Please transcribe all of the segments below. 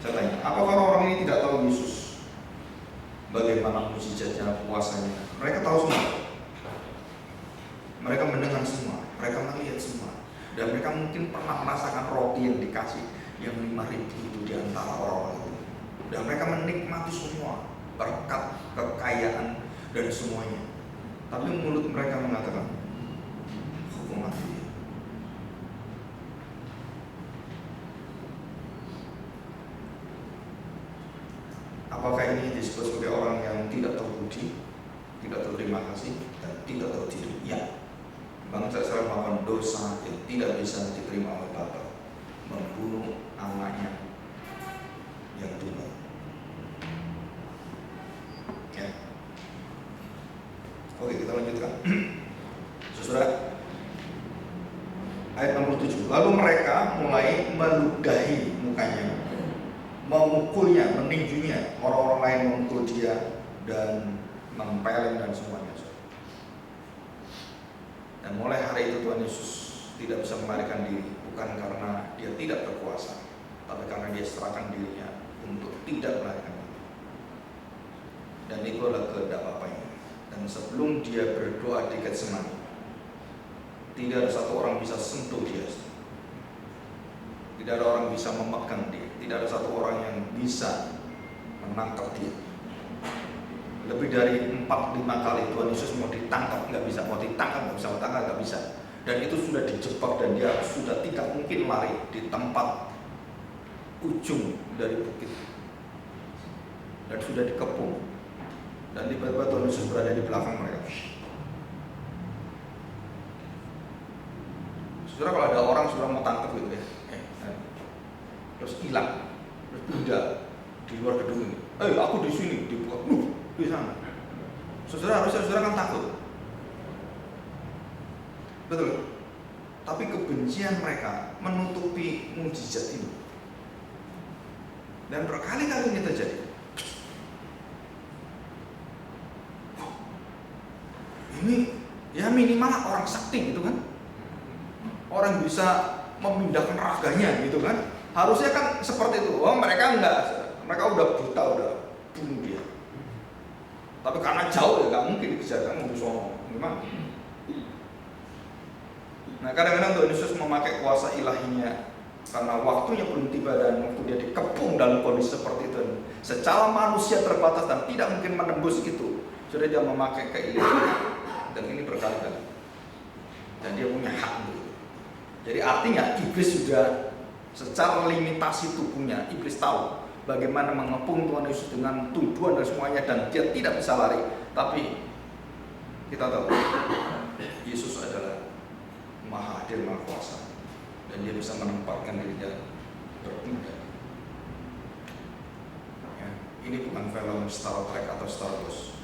Saya tanya, apakah orang ini tidak tahu Yesus? Bagaimana mujizatnya, kuasanya? Mereka tahu semua. Mereka mendengar semua, mereka melihat semua. Dan mereka mungkin pernah merasakan roti yang dikasih yang 5.000 itu di antara orang itu. Dan mereka menikmati semua berkat, kekayaan, dan semuanya. Tapi mulut mereka mengatakan hukum mati. Apakah ini disebut sebagai orang yang tidak terbudi, tidak terima kasih, dan tidak tahu diri? Ya. Bangsa Israel melakukan dosa yang tidak bisa diterima oleh Bapa, membunuh anaknya yang tunggal. Ya. Oke, kita lanjutkan. Saudara, ayat 67. Lalu mereka mulai meludahi mukanya, memukulnya, meninjunya. Orang-orang lain memukul dia dan mempeleng dan semuanya. Dan mulai hari itu Tuhan Yesus tidak bisa melarikan diri, bukan karena dia tidak berkuasa, tapi karena dia serahkan dirinya untuk tidak melarikan diri. Dan itu adalah kehendak Bapaknya. Dan sebelum dia berdoa di Getsemani, tidak ada satu orang bisa sentuh dia, tidak ada orang bisa memegang dia, tidak ada satu orang yang bisa menangkap dia. Lebih dari 4-5 kali Tuhan Yesus mau ditangkap, nggak bisa, mau ditangkap nggak bisa, mau tangkap nggak bisa. Dan itu sudah dijebak dan dia sudah tidak mungkin lari di tempat ujung dari bukit. Dan sudah dikepung. Dan tiba-tiba Tuhan Yesus berada di belakang mereka. Saudara, kalau ada orang sudah mau tangkap gitu ya, terus hilang, terus pindah di luar gedung ini. Aku di sini, dibuat, di sana. Saudara, harusnya saudara kan takut. Betul. Tapi kebencian mereka menutupi mujizat ini. Dan berkali-kali ini terjadi. Ini ya minimal orang sakti gitu kan. Orang bisa memindahkan raganya gitu kan. Harusnya kan seperti itu. Oh, mereka enggak. Mereka udah buta, udah bunuh dia. Tapi karena jauh ya nggak mungkin dikejar, kan mau sono. Gimana? Nah, kadang-kadang Tuhan Yesus memakai kuasa ilahinya karena waktunya belum tiba dan waktu dia dikepung dalam kondisi seperti itu. Secara manusia terbatas dan tidak mungkin menembus itu. Sudah dia memakai keilahian. Dan ini berkali-kali. Dan dia punya hak untuk itu. Jadi artinya iblis sudah secara limitasi tubuhnya, iblis tahu bagaimana mengepung Tuhan Yesus dengan tujuan dan semuanya, dan dia tidak bisa lari. Tapi kita tahu Yesus adalah Maha Adil, Maha Kuasa, dan dia bisa menempatkan dirinya berpindah. Ya, ini bukan film Star Trek atau Star Wars.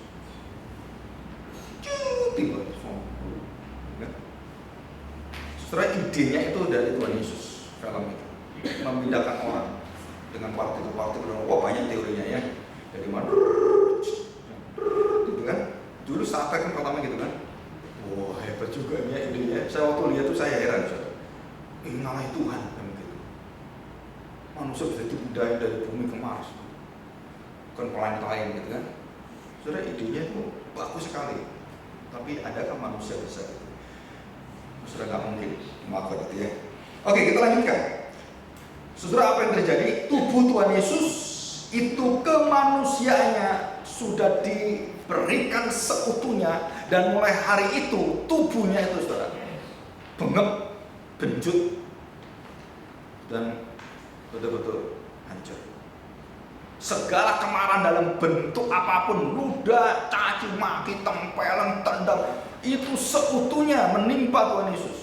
Tiba, ya. Setelah idenya itu dari Tuhan Yesus, film itu memindahkan orang dengan partikel-partikel. Wah, banyak teorinya ya. Dari mana? Gitu kan? Dulu Star Trek kan pertama gitu kan. Wah, hebat juga ya idenya. Saya waktu lihat tuh saya heran. Ini ngalahin Tuhan kan gitu. Manusia bisa dipindahin dari bumi ke Mars. Bukan planet lain gitu kan. Saudara, idenya itu bagus sekali. Tapi adakah manusia bisa gitu? Saudara, nggak mungkin melakukan itu ya. Oke, kita lanjutkan. Saudara, apa yang terjadi? Tubuh Tuhan Yesus itu kemanusiaannya sudah diberikan seutuhnya, dan mulai hari itu tubuhnya itu saudara bengep, benjut, dan betul-betul hancur. Segala kemarahan dalam bentuk apapun, ludah, caci maki, tempelan, tendang, itu seutuhnya menimpa Tuhan Yesus.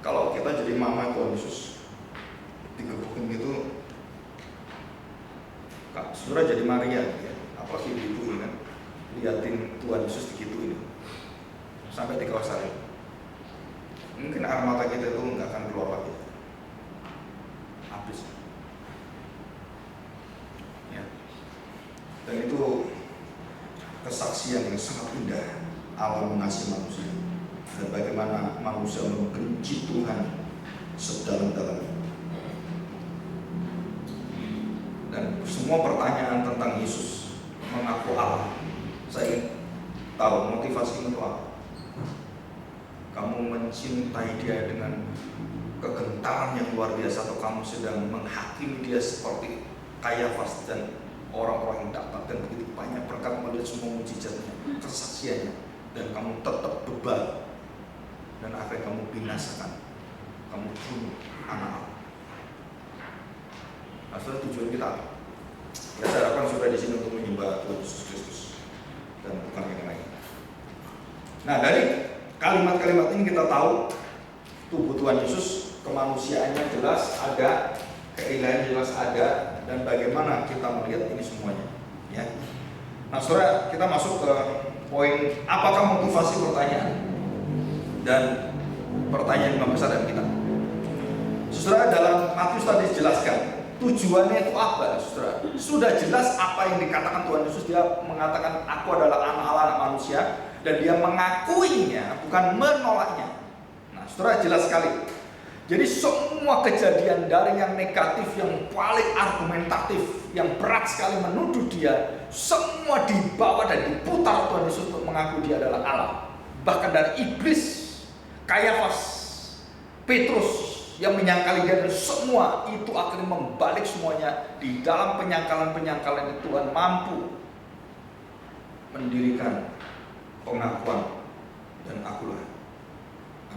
Kalau kita jadi mama Tuhan Yesus digebukin gitu, saudara jadi Maria ya, apalagi ibu kan, liatin Tuhan Yesus digituin sampai dikawasarin, mungkin air mata kita itu nggak akan keluar lagi, habis ya. Dan itu kesaksian yang sangat indah Allah mengasihi manusia, dan bagaimana manusia membenci Tuhan sedalam-dalamnya. semua pertanyaan tentang Yesus mengaku Allah. Saya ingin tahu motivasimu itu apa? Kamu mencintai dia dengan kegentaran yang luar biasa, atau kamu sedang menghakimi dia seperti Kayafas dan orang-orang yang dapatkan begitu banyak berkat melihat semua mujizatnya, kesaksiannya, dan kamu tetap bebal dan akhirnya kamu binasakan, kamu bunuh anak Allah. Nah, saudara, tujuan kita apa? Ya, saya harapkan sudah di sini untuk menyembah Tuhan Yesus Kristus dan bukan yang lain. Nah, dari kalimat-kalimat ini kita tahu tubuh Tuhan Yesus, kemanusiaannya jelas ada, keilahiannya jelas ada, dan bagaimana kita melihat ini semuanya. Ya. Nah, saudara, kita masuk ke poin apakah motivasi pertanyaan dan pertanyaan yang besar dari kita. Saudara, dalam Matius tadi dijelaskan tujuannya itu apa, saudara? Sudah jelas apa yang dikatakan Tuhan Yesus. Dia mengatakan aku adalah anak Allah, anak manusia, dan dia mengakuinya, bukan menolaknya. Nah, saudara, jelas sekali. Jadi semua kejadian dari yang negatif, yang paling argumentatif, yang berat sekali menuduh dia, semua dibawa dan diputar Tuhan Yesus untuk mengaku dia adalah Allah. Bahkan dari iblis, Kayafas, Petrus yang menyangkali dia, dan semua itu akhirnya membalik semuanya. Di dalam penyangkalan-penyangkalan itu Tuhan mampu mendirikan pengakuan dan akulah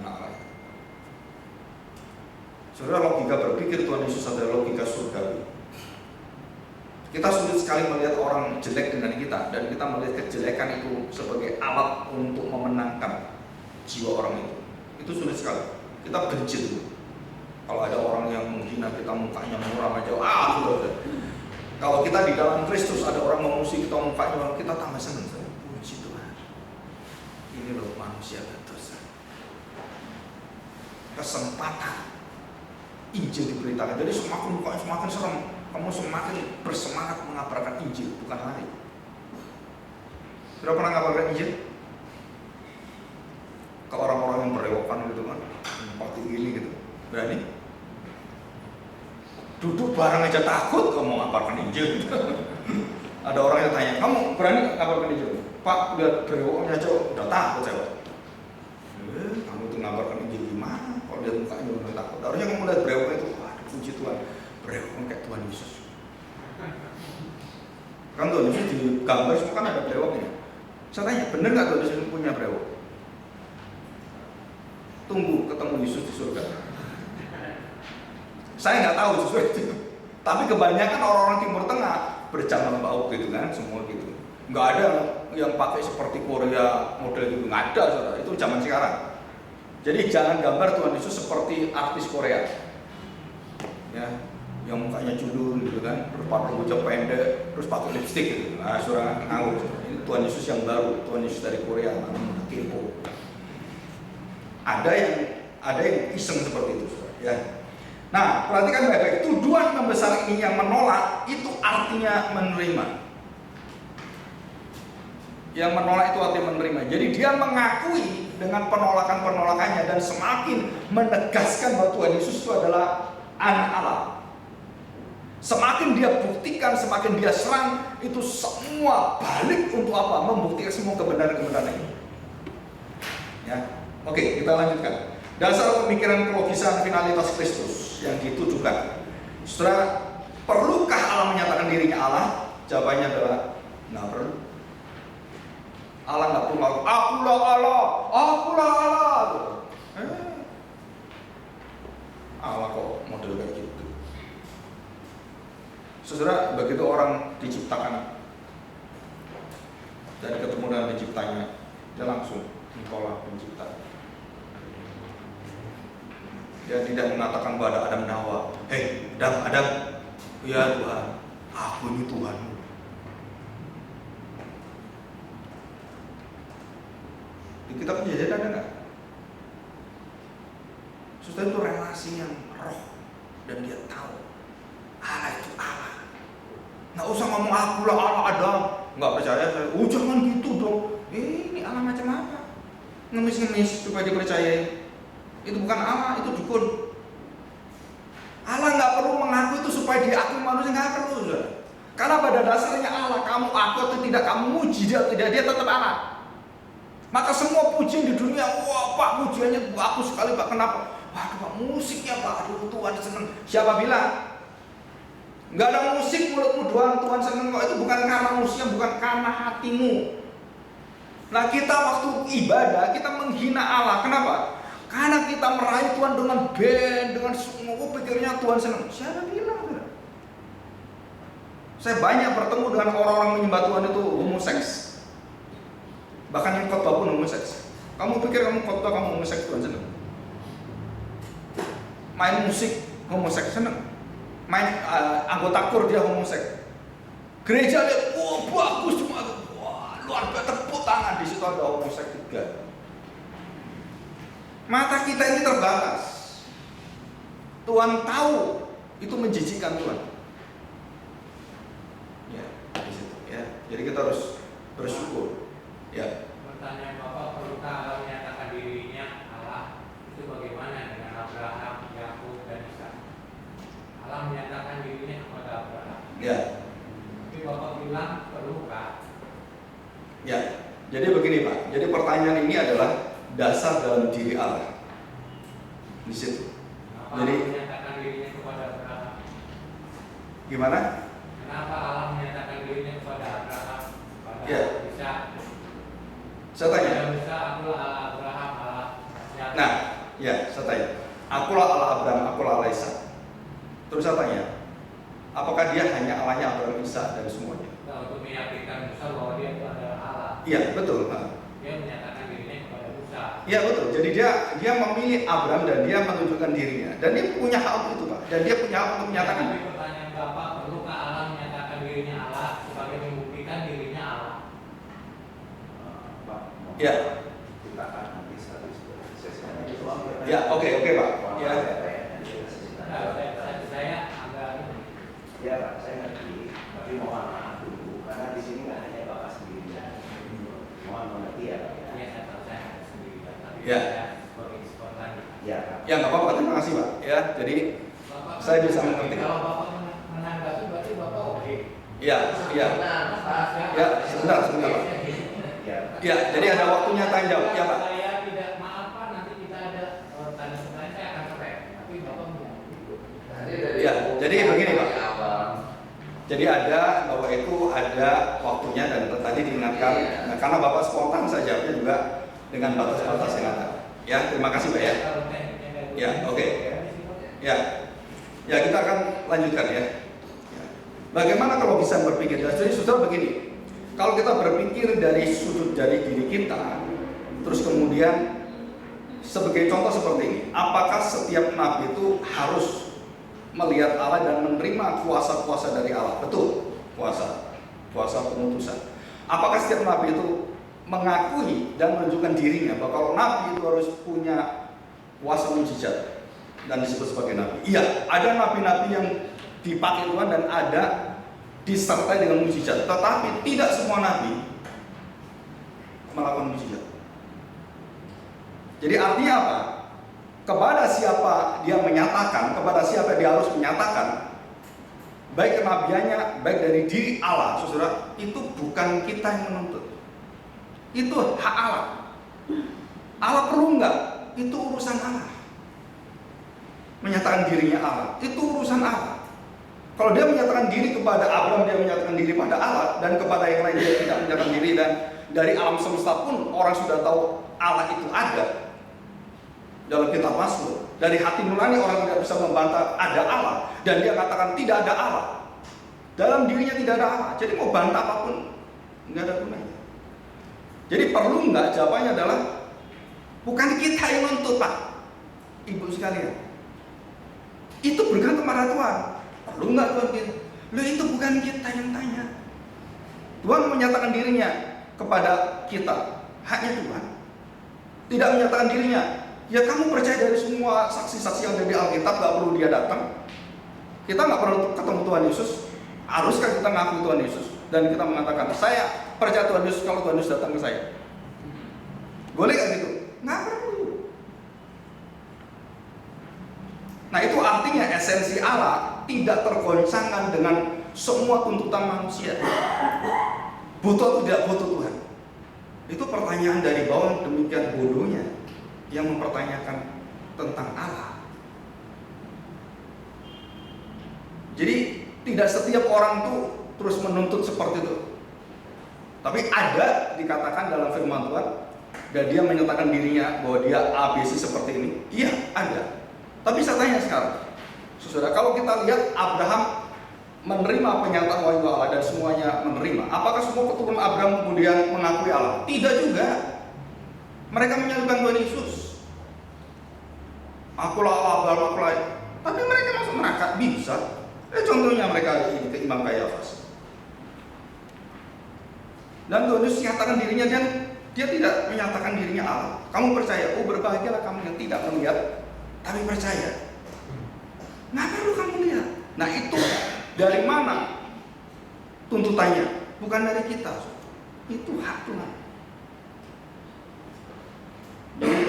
anak Allah. Saudara, logika berpikir Tuhan Yesus adalah logika surgawi. Kita sulit sekali melihat orang jelek dengan kita, dan kita melihat kejelekan itu sebagai alat untuk memenangkan jiwa orang itu. Itu sulit sekali. Kita benci itu. Kalau ada orang yang menghina kita, mukanya muram aja, sudah. Kalau kita di dalam Kristus ada orang memusuhi kita, mukanya kita tambah senang. Puji Tuhan. Ini loh manusia berdosa. Kesempatan Injil diberitakan. Jadi semakin mukanya semakin serem, kamu semakin bersemangat mengabarkan Injil, bukan lari. Sudah pernah ngabarkan Injil? Ke orang-orang yang berewokan gitu kan, seperti ini gitu, berani? Duduk bareng aja takut kamu ngabarkan Injil gitu. Ada orang yang tanya, kamu berani ngabarkan Injil? Pak, lihat berewoknya aja udah takut saya. Kamu tuh ngabarkan Injil gimana? Kalau lihat mukanya udah takut. Harusnya kamu lihat berewok itu, puji Tuhan, berewok kayak Tuhan Yesus. Kan Tuhan Yesus di gambar semua kan ada berewoknya. Saya tanya, bener nggak Tuhan Yesus punya berewok? Tunggu ketemu Yesus di surga. Saya nggak tahu sesuai itu. Tapi kebanyakan orang-orang Timur Tengah berjalan bau gitu kan, semua gitu. Nggak ada yang pakai seperti Korea model itu, nggak ada, saudara. Itu zaman sekarang. Jadi jangan gambar Tuhan Yesus seperti artis Korea, ya, yang mukanya culun gitu kan, terus pakai rambut pendek, terus pakai lipstik gitu. Nah, saudara ngawur. Ini Tuhan Yesus yang baru, Tuhan Yesus dari Korea, namanya K-pop. Ada yang iseng seperti itu, saudara. Ya. Nah, perhatikan baik-baik. Tuduhan yang besar ini yang menolak itu artinya menerima. Yang menolak itu artinya menerima. Jadi dia mengakui dengan penolakan-penolakannya dan semakin menegaskan bahwa Tuhan Yesus itu adalah anak Allah. Semakin dia buktikan, semakin dia serang, itu semua balik untuk apa? Membuktikan semua kebenaran-kebenaran ini. Ya. Oke, kita lanjutkan. Dasar pemikiran kelogisan finalitas Kristus yang ditujukan. Saudara, perlukah Allah menyatakan dirinya Allah? Jawabannya adalah nggak perlu. Allah nggak perlu ngaku, akulah Allah, akulah Allah. Allah kok model kayak gitu. Saudara, begitu orang diciptakan dan ketemu dengan penciptanya, dia langsung engkaulah pencipta. Dia tidak mengatakan kepada Adam dan Hawa, hei Adam, ya Tuhan, aku ini Tuhanmu. Di kitab Kejadian ada nggak? Saudara, itu relasi yang roh, dan dia tahu Allah itu Allah. Nggak usah ngomong akulah Allah Adam, nggak percaya saya. Jangan gitu dong. Ini Allah macam apa? Ngemis-ngemis supaya dipercayai. Itu bukan Allah, itu dukun. Allah nggak perlu mengaku itu supaya diakui manusia, nggak perlu, saudara. Karena pada dasarnya Allah, kamu aku atau tidak, kamu muji dia atau tidak, dia tetap Allah. Maka semua pujian di dunia, wah Pak pujiannya bagus sekali Pak, kenapa? Wah Pak musiknya Pak, aduh Tuhan seneng. Siapa bilang? Nggak ada musik mulutmu doang Tuhan seneng kok. Itu bukan karena musiknya, bukan karena hatimu. Nah kita waktu ibadah, kita menghina Allah, kenapa? Karena kita meraih Tuhan dengan band, dengan semua pikirnya Tuhan seneng. Siapa bilang? Saya banyak bertemu dengan orang-orang menyembah Tuhan itu homoseks. Bahkan yang khotbah pun homoseks. Kamu pikir kamu khotbah kamu homoseks, Tuhan seneng? Main musik homoseks seneng? Main anggota kur dia homoseks. Gereja lihat, wah bagus cuma, wah luar biasa, tepuk tangan, di situ ada homoseks juga. Mata kita ini terbatas. Tuhan tahu itu menjijikkan Tuhan. Ya, di situ ya. Jadi kita harus bersyukur. Ya. Pertanyaan Bapak, perlukah Allah menyatakan dirinya Allah? Itu bagaimana dengan Abraham, Yakub dan Ishak? Allah menyatakan dirinya kepada Abraham. Ya. Tapi Bapak bilang perlukah? Ya. Jadi begini Pak. Jadi pertanyaan ini adalah dasar dalam diri Allah. Di situ. Kenapa Jadi Allah menyatakan dirinya kepada Abraham? gimana? Kenapa Allah menyatakan dirinya kepada Abraham? Kepada Ya. Ishak? Saya tanya. Yang bisa akulah Allah Abraham, Allah Ishak. Nah, ya, saya tanya. Akulah Allah Abraham, akulah Allah Ishak. Terus saya tanya, apakah dia hanya Allahnya Abraham, Ishak dan semuanya? Nah, untuk meyakinkan Musa bahwa dia itu adalah Allah. Iya, betul. Dia menyatakan dirinya kepada Musa. Iya betul. Jadi dia memilih Abraham dan dia menunjukkan dirinya. Dan dia punya hak untuk itu Pak. Dan dia punya hak untuk menyatakan. Tapi pertanyaan Bapak, perlukah Allah menyatakan dirinya Allah sebagai membuktikan dirinya Allah? Ya. Kita akan nanti sesinya itu Ya, oke Pak. Ya. Saya agak ya Pak, saya ngerti, tapi mohon maaf dulu karena di sini nggak hanya Bapak sendiri. Mohon mengerti ya Pak. ya saya tahu saya ada sendiri, tapi Ya. saya sebagai ekspor lagi. Ya Pak. Ya nggak apa-apa. Terima kasih Pak. Ya, jadi Bapak, saya bisa mengerti. Kalau Bapak menanggapi berarti Bapak oke. ya. Ya, sebentar Pak. Ya. Ya, jadi ada waktunya tanya jawab. Ya Pak. Saya tidak maaf Pak, nanti kita ada tanya sebenarnya saya akan keren. Tapi Bapak mau. Ya, jadi begini Pak. Jadi ada bahwa itu ada waktunya dan tadi diingatkan. Nah, karena Bapak spontan saya jawabnya juga dengan batas-batas yang ada. Ya, terima kasih Pak ya. Ya, oke. Ya, ya kita akan lanjutkan ya. Bagaimana kalau bisa berpikir? Jadi saudara begini, kalau kita berpikir dari sudut dari diri kita, terus kemudian sebagai contoh seperti ini, apakah setiap nabi itu harus melihat Allah dan menerima kuasa-kuasa dari Allah? Betul, kuasa pengutusan. Apakah setiap nabi itu mengakui dan menunjukkan dirinya bahwa kalau nabi itu harus punya kuasa mujizat dan disebut sebagai nabi? Iya, ada nabi-nabi yang dipakai Tuhan dan ada disertai dengan mujizat, tetapi tidak semua nabi melakukan mujizat. Jadi artinya apa? Kepada siapa dia menyatakan, kepada siapa dia harus menyatakan, baik kenabiannya, baik dari diri Allah, saudara, itu bukan kita yang menuntut. Itu hak Allah. Allah perlu enggak? Itu urusan Allah. Menyatakan dirinya Allah, itu urusan Allah. Kalau dia menyatakan diri kepada Abraham, dia menyatakan diri pada Allah, dan kepada yang lain dia tidak menyatakan diri, dan dari alam semesta pun orang sudah tahu Allah itu ada. Dalam kitab Mazmur, dari hati nurani orang tidak bisa membantah ada Allah, dan dia katakan tidak ada Allah. Dalam dirinya tidak ada Allah. Jadi mau bantah apapun nggak ada gunanya. Jadi perlu nggak? Jawabannya adalah bukan kita yang nuntut Pak, Ibu sekalian. Itu bergantung pada Tuhan. Perlu nggak Tuhan kita? Loh itu bukan kita yang tanya. Tuhan menyatakan dirinya kepada kita, haknya Tuhan. Tidak menyatakan dirinya. Ya kamu percaya dari semua saksi-saksi yang ada di Alkitab, gak perlu dia datang. Kita gak perlu ketemu Tuhan Yesus. Haruskah kita ngaku Tuhan Yesus? Dan kita mengatakan, saya percaya Tuhan Yesus kalau Tuhan Yesus datang ke saya. Boleh gak gitu? Gak perlu. Nah itu artinya esensi Allah tidak tergoncangkan dengan semua tuntutan manusia. Butuh atau tidak butuh Tuhan? Itu pertanyaan dari bawah, demikian bodohnya yang mempertanyakan tentang Allah. Jadi tidak setiap orang tuh terus menuntut seperti itu. Tapi ada dikatakan dalam firman Tuhan, dan dia menyatakan dirinya bahwa dia ABC seperti ini. Iya, ada. Tapi saya tanya sekarang, saudara, kalau kita lihat Abraham menerima penyataan wahyu Allah dan semuanya menerima, apakah semua keturunan Abraham kemudian mengakui Allah? Tidak juga. Mereka menyalibkan Tuhan Yesus. Akulah Allah, Abraham, akulah. Tapi mereka masuk neraka, bisa. Contohnya mereka ini ke Imam Kayafas. Dan Tuhan Yesus menyatakan dirinya, dan dia tidak menyatakan dirinya Allah. Kamu percaya? Oh, berbahagialah kamu yang tidak melihat, tapi percaya. Nggak perlu kamu lihat. Nah itu dari mana tuntutannya? Bukan dari kita. Itu hak Tuhan. Jadi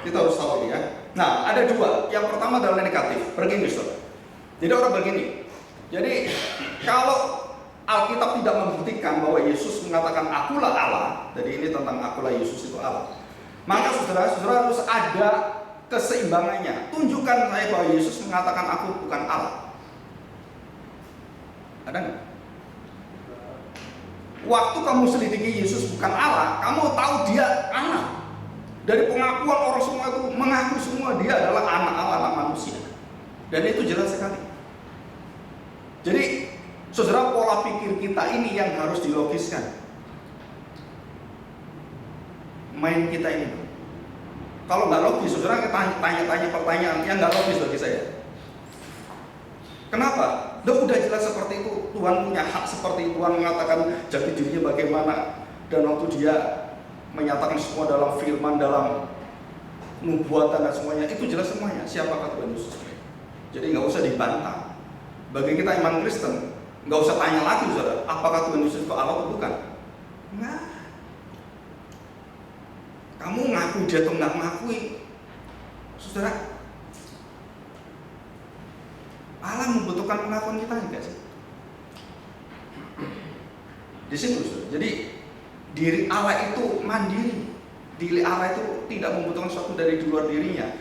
kita harus tahu ini ya. Nah ada dua. Yang pertama adalah negatif. Begini saudara. Jadi orang begini. Jadi kalau Alkitab tidak membuktikan bahwa Yesus mengatakan akulah Allah, jadi ini tentang akulah Yesus itu Allah, maka saudara-saudara harus ada keseimbangannya. Tunjukkan saya bahwa Yesus mengatakan aku bukan Allah. Ada nggak? Waktu kamu selidiki Yesus bukan Allah, kamu tahu dia anak. Dari pengakuan orang semua itu mengaku semua dia adalah anak Allah, anak manusia. Dan itu jelas sekali. Jadi saudara, pola pikir kita ini yang harus dilogiskan. Main kita ini, kalau nggak logis, saudara tanya-tanya pertanyaan yang nggak logis bagi saya. Kenapa? Udah jelas seperti itu. Tuhan punya hak seperti itu. Tuhan mengatakan jati dirinya bagaimana. Dan waktu dia menyatakan semua dalam firman, dalam nubuatan dan semuanya, itu jelas semuanya. Siapakah Tuhan Yesus? Jadi nggak usah dibantah. Bagi kita iman Kristen, nggak usah tanya lagi, saudara, apakah Tuhan Yesus itu Allah atau bukan? Nggak. Kamu ngaku dia atau nggak ngakui, saudara, Allah membutuhkan pengakuan kita enggak sih? Di situ, saudara. Jadi diri Allah itu mandiri. Diri Allah itu tidak membutuhkan sesuatu dari luar dirinya.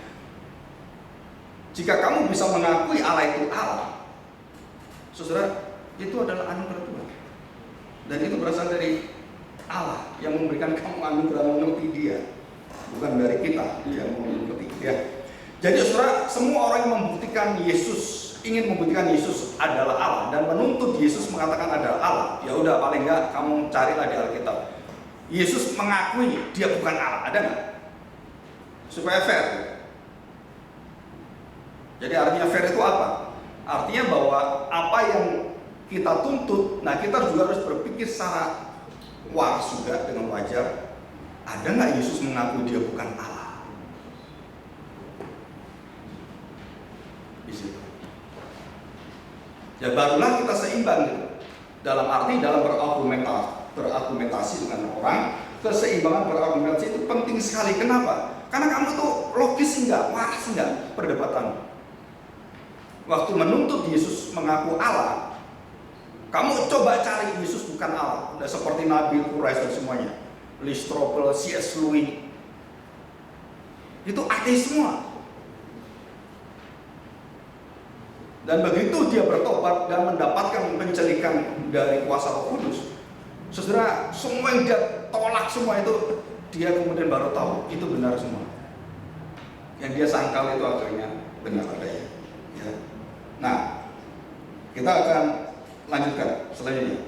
Jika kamu bisa mengakui Allah itu Allah, saudara, itu adalah anugerah Tuhan. Dan itu berasal dari Allah yang memberikan kamu anugerah mengerti dia, bukan dari kita yang mengerti dia. Jadi saudara, semua orang yang membuktikan Yesus, ingin membuktikan Yesus adalah Allah dan menuntut Yesus mengatakan adalah Allah, ya udah, paling enggak kamu carilah di Alkitab. Yesus mengakui dia bukan Allah, ada nggak? Supaya fair. Jadi artinya fair itu apa? Artinya bahwa apa yang kita tuntut, nah kita juga harus berpikir secara waras juga dengan wajar. Ada nggak Yesus mengaku dia bukan Allah? Di situ. Ya barulah kita seimbang gitu. Dalam arti dalam berargumentasi dengan orang, keseimbangan berargumentasi itu penting sekali. Kenapa? Karena kamu tuh logis enggak, waras enggak perdebatan. Waktu menuntut Yesus mengaku Allah, kamu coba cari Yesus bukan Allah. Udah seperti Nabi Quraisy dan semuanya, Lee Strobel, C.S. Lewis, itu ateis semua. Dan begitu dia bertobat dan mendapatkan pencelikan dari kuasa Roh Kudus, saudara, semua yang dia tolak semua itu, dia kemudian baru tahu itu benar semua. Yang dia sangkal itu akhirnya benar adanya. Ya. Nah, kita akan lanjutkan selanjutnya.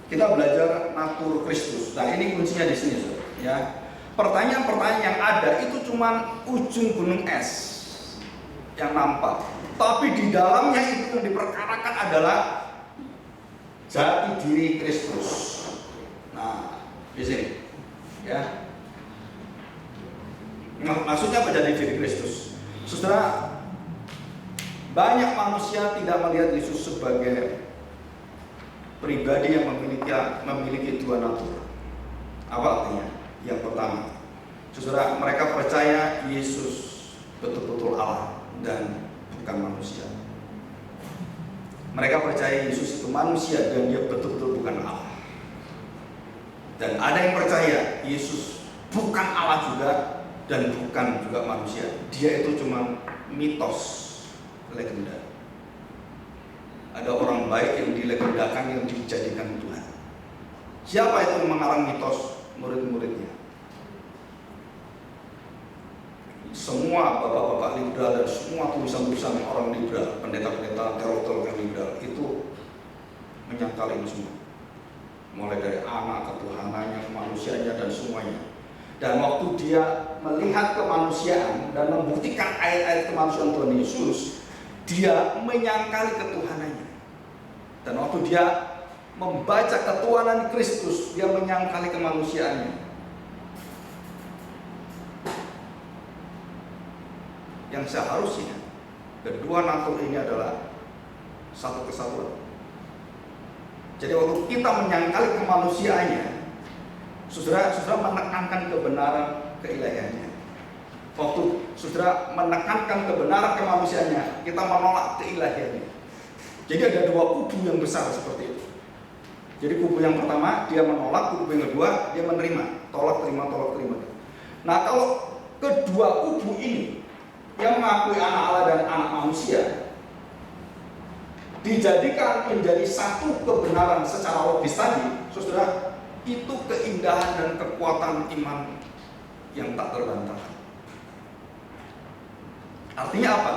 Kita belajar natur Kristus. Nah, ini kuncinya di sini, saudara. Ya. Pertanyaan-pertanyaan yang ada itu cuma ujung gunung es yang nampak. Tapi di dalamnya itu yang diperkarakan adalah jati diri Kristus. Nah, di sini, ya. Maksudnya apa jati diri Kristus? Saudara, banyak manusia tidak melihat Yesus sebagai pribadi yang memiliki dua natur. Apa artinya? Yang pertama, saudara, mereka percaya Yesus betul-betul Allah dan bukan bukan manusia. Mereka percaya Yesus itu manusia dan dia betul-betul bukan Allah. Dan ada yang percaya Yesus bukan Allah juga dan bukan juga manusia. Dia itu cuma mitos, legenda. Ada orang baik yang dilegendakan, yang dijadikan Tuhan. Siapa itu yang mengarang mitos? Murid-muridnya. Semua bapak-bapak liberal dan semua tulisan-tulisan orang liberal, pendeta-pendeta, teolog-teolog yang liberal itu menyangkal ini semua. Mulai dari anak, ketuhanannya, kemanusiaannya, dan semuanya. Dan waktu dia melihat kemanusiaan dan membuktikan ayat-ayat kemanusiaan Tuhan Yesus, dia menyangkali ketuhanannya. Dan waktu dia membaca ketuhanan Kristus, dia menyangkali kemanusiaannya. Yang seharusnya kedua natur ini adalah satu kesatuan. Jadi waktu kita menyangkali kemanusiaannya, saudara menekankan kebenaran keilahiannya. Waktu saudara menekankan kebenaran kemanusiaannya, kita menolak keilahiannya. Jadi ada dua kubu yang besar seperti itu. Jadi kubu yang pertama dia menolak, kubu yang kedua dia menerima, tolak terima. Nah kalau kedua kubu ini yang mengakui anak Allah dan anak manusia dijadikan menjadi satu kebenaran secara logis tadi, saudara, itu keindahan dan kekuatan iman yang tak terbantahkan. Artinya apa?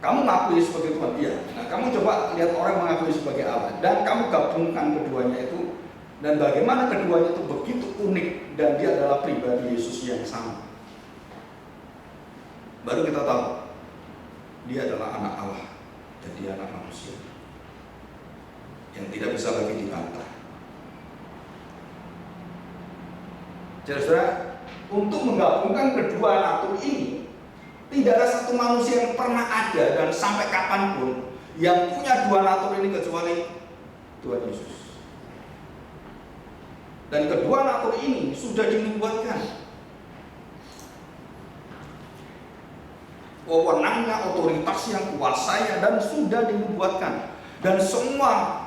Kamu mengakui sebagai Tuhan, iya. Nah, kamu coba lihat orang mengakui sebagai Allah dan kamu gabungkan keduanya itu, dan bagaimana keduanya itu begitu unik dan dia adalah pribadi Yesus yang sama. Baru kita tahu dia adalah anak Allah dan dia anak manusia yang tidak bisa lagi dibantah. Jadi saudara, untuk menggabungkan kedua natur ini, tidak ada satu manusia yang pernah ada dan sampai kapanpun yang punya dua natur ini kecuali Tuhan Yesus. Dan kedua natur ini sudah dinubuatkan. Wewenangnya, otoritasnya, kuasanya, dan sudah dinubuatkan. Dan semua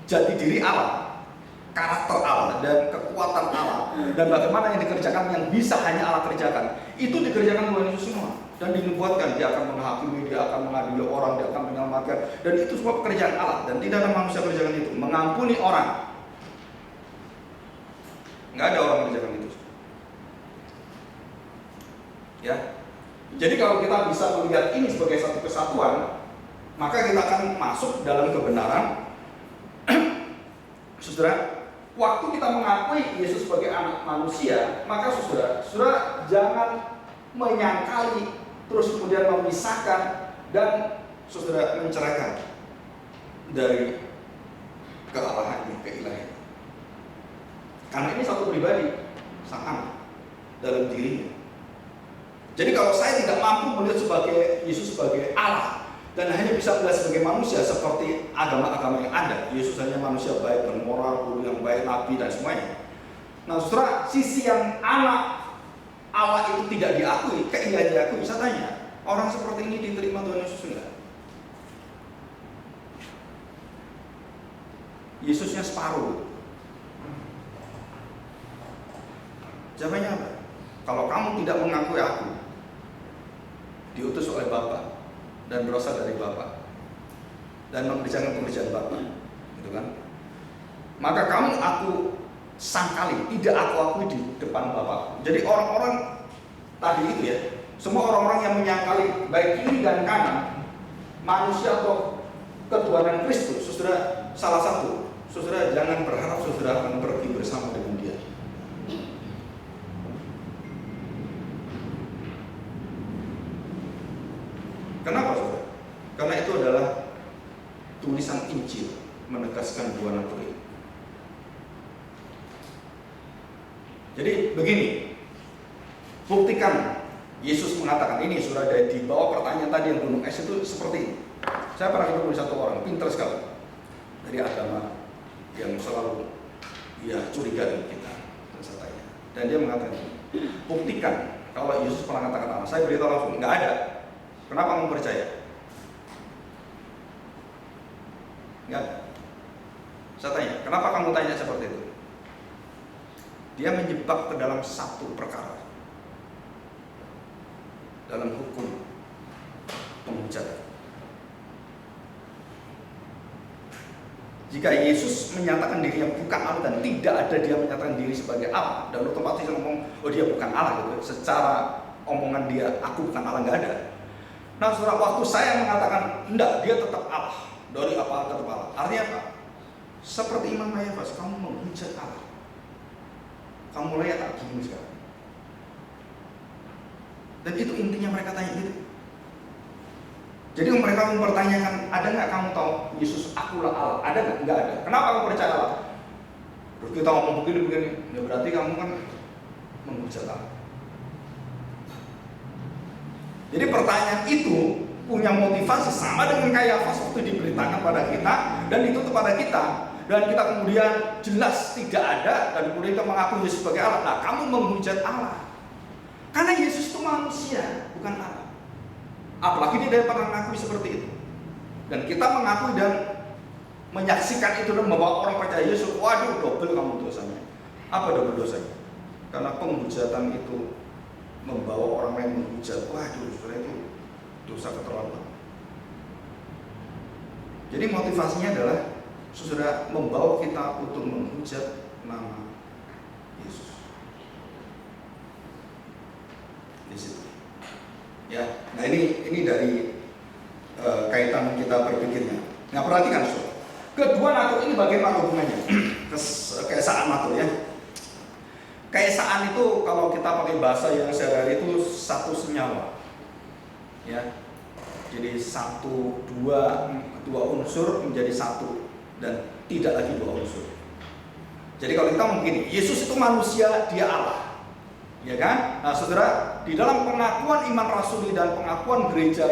jati diri Allah, karakter Allah, dan kekuatan Allah, dan bagaimana yang dikerjakan yang bisa hanya Allah kerjakan, itu dikerjakan Tuhan Yesus semua. Dan dinubuatkan, dia akan menghakimi, dia akan mengadili orang, dia akan menyelamatkan. Dan itu semua pekerjaan Allah, dan tidak ada manusia kerjakan itu. Mengampuni orang, nggak ada orang kerjakan itu. Ya. Jadi kalau kita bisa melihat ini sebagai satu kesatuan, maka kita akan masuk dalam kebenaran. Saudara, waktu kita mengakui Yesus sebagai anak manusia, maka saudara jangan menyangkali, terus kemudian memisahkan dan saudara menceraikan dari kealahannya, keilahian. Karena ini satu pribadi, sang anak dalam dirinya. Jadi kalau saya tidak mampu melihat sebagai Yesus sebagai Allah dan hanya bisa melihat sebagai manusia seperti agama-agama yang ada, Yesus hanya manusia baik, bermoral, guru yang baik, nabi dan semuanya. Nah, saudara, sisi yang anak Allah itu tidak diakui, keindahan diakui. Bisa tanya, orang seperti ini diterima Tuhan Yesus enggak? Yesusnya separuh. Jawabannya apa? Kalau kamu tidak mengakui aku, diutus oleh Bapa dan berasal dari Bapa dan mengerjakan pekerjaan Bapa, gitu kan? Maka kamu aku sangkali, tidak aku akui di depan Bapa. Jadi orang-orang tadi itu ya, semua orang-orang yang menyangkali baik kiri dan kanan manusia atau ketuhanan Kristus, saudara, salah satu, saudara jangan berharap saudara akan pergi bersama dengan Dia. Kenapa saudara? Karena itu adalah tulisan Injil menegaskan dua natur ini. Jadi begini, buktikan. Yesus mengatakan ini, sudah ada di bawah pertanyaan tadi yang gunung es itu seperti ini. Saya pernah ketemu satu orang pintar sekali dari agama yang selalu curiga dengan kita, dan dia mengatakan, buktikan kalau Yesus pernah katakan Allah. Saya beritahu langsung, nggak ada. Kenapa kamu percaya? Enggak ada. Saya tanya, kenapa kamu tanya seperti itu? Dia menjebak ke dalam satu perkara, dalam hukum penghujatan. Jika Yesus menyatakan dirinya bukan Allah dan tidak ada dia menyatakan diri sebagai Allah, dan otomatis ngomong, oh dia bukan Allah gitu. Secara omongan dia, aku bukan Allah, nggak ada. Nah, saudara, waktu saya mengatakan enggak, dia tetap Allah, dari apa tetap Allah. Artinya apa? Seperti Imam Mayafas, kamu menghujat Allah. Kamu mulai tak bingung sekarang. Dan itu intinya mereka tanya gitu. Jadi mereka mempertanyakan, ada nggak kamu tahu Yesus akulah Allah? Ada nggak? Nggak ada. Kenapa kamu percaya Allah? Terus kita ngomong begini, ya berarti kamu kan menghujat Allah. Jadi pertanyaan itu punya motivasi sama dengan Kayafas waktu diberitakan pada kita dan itu kepada kita. Dan kita kemudian jelas tidak ada dan kemudian kita mengaku Yesus sebagai Allah. Nah, kamu menghujat Allah. Karena Yesus itu manusia, bukan Allah. Apalagi dia pernah mengakui seperti itu. Dan kita mengakui dan menyaksikan itu dan membawa orang percaya Yesus. Waduh, double kamu dosanya. Apa double dosanya? Karena penghujatan itu membawa orang lain menghujat. Waduh, saudara, itu dosa keterlaluan. Jadi motivasinya adalah saudara membawa kita untuk menghujat nama Yesus. Di situ. Ya, nah ini dari kaitan kita berpikirnya. Nah, perhatikan saudara. Kedua natur ini bagaimana hubungannya? Keesaan natur ya. Keesaan itu kalau kita pakai bahasa yang sehari-hari itu satu senyawa. Ya. Jadi dua unsur menjadi satu dan tidak lagi dua unsur. Jadi kalau kita mungkin Yesus itu manusia, dia Allah. Ya kan? Nah, saudara, di dalam pengakuan iman rasuli dan pengakuan gereja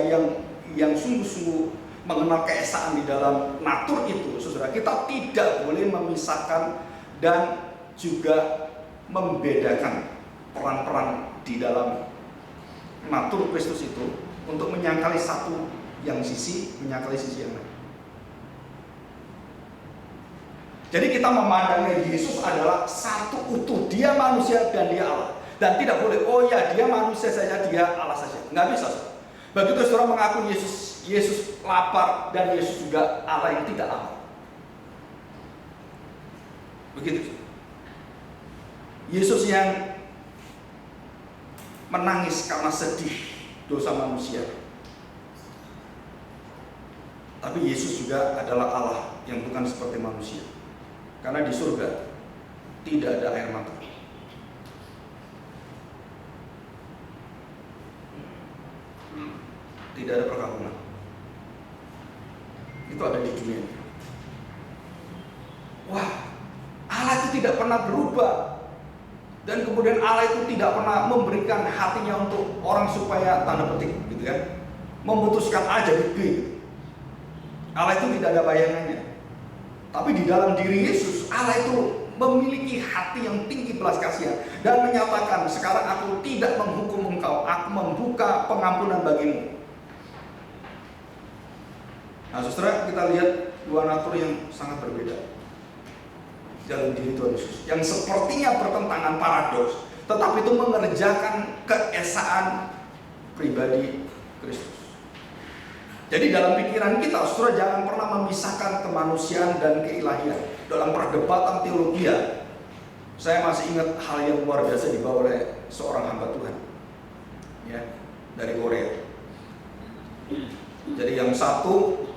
yang sungguh-sungguh mengenal keesaan di dalam natur itu, saudara, kita tidak boleh memisahkan dan juga membedakan peran-peran di dalam natur Kristus itu untuk menyangkali satu yang sisi, menyangkali sisi yang lain. Jadi kita memandangnya Yesus adalah satu utuh, dia manusia dan dia Allah. Dan tidak boleh, oh ya dia manusia saja, dia Allah saja. Nggak bisa. Begitu saudara mengaku Yesus lapar dan Yesus juga Allah yang tidak Allah. Begitu. Yesus yang menangis karena sedih dosa manusia. Tapi Yesus juga adalah Allah yang bukan seperti manusia. Karena di surga tidak ada air mata. Tidak ada perkabungan. Itu ada di dunia. Wah, Allah itu tidak pernah berubah. Dan kemudian Allah itu tidak pernah memberikan hatinya untuk orang supaya tanda petik, gitu kan? Memutuskan A jadi B. Allah itu tidak ada bayangannya. Tapi di dalam diri Yesus, Allah itu memiliki hati yang tinggi belas kasihan dan menyatakan, sekarang aku tidak menghukum engkau, aku membuka pengampunan bagimu. Nah, saudara, kita lihat dua natur yang sangat berbeda dalam diri Tuhan Yesus, yang sepertinya bertentangan, paradoks, tetapi itu mengerjakan keesaan pribadi Kristus. Jadi dalam pikiran kita, saudara, jangan pernah memisahkan kemanusiaan dan keilahian. Dalam perdebatan teologi, saya masih ingat hal yang luar biasa dibawa oleh seorang hamba Tuhan, ya, dari Korea. Jadi yang satu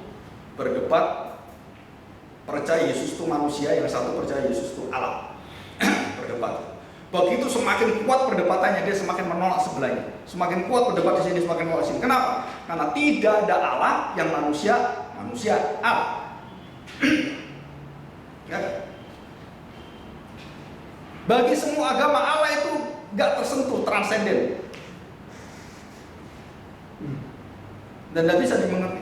berdebat percaya Yesus itu manusia, yang satu percaya Yesus itu Allah. Berdebat. Begitu semakin kuat perdebatannya, dia semakin menolak sebelahnya. Semakin kuat berdebat di sini, semakin menolak sini. Kenapa? Karena tidak ada Allah yang manusia Allah. Ya. Bagi semua agama, Allah itu gak tersentuh, transenden. Dan tidak bisa dimengerti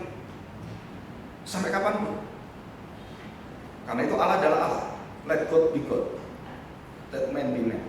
sampai kapanpun. Karena itu Allah adalah Allah. Let God be God, let man be man.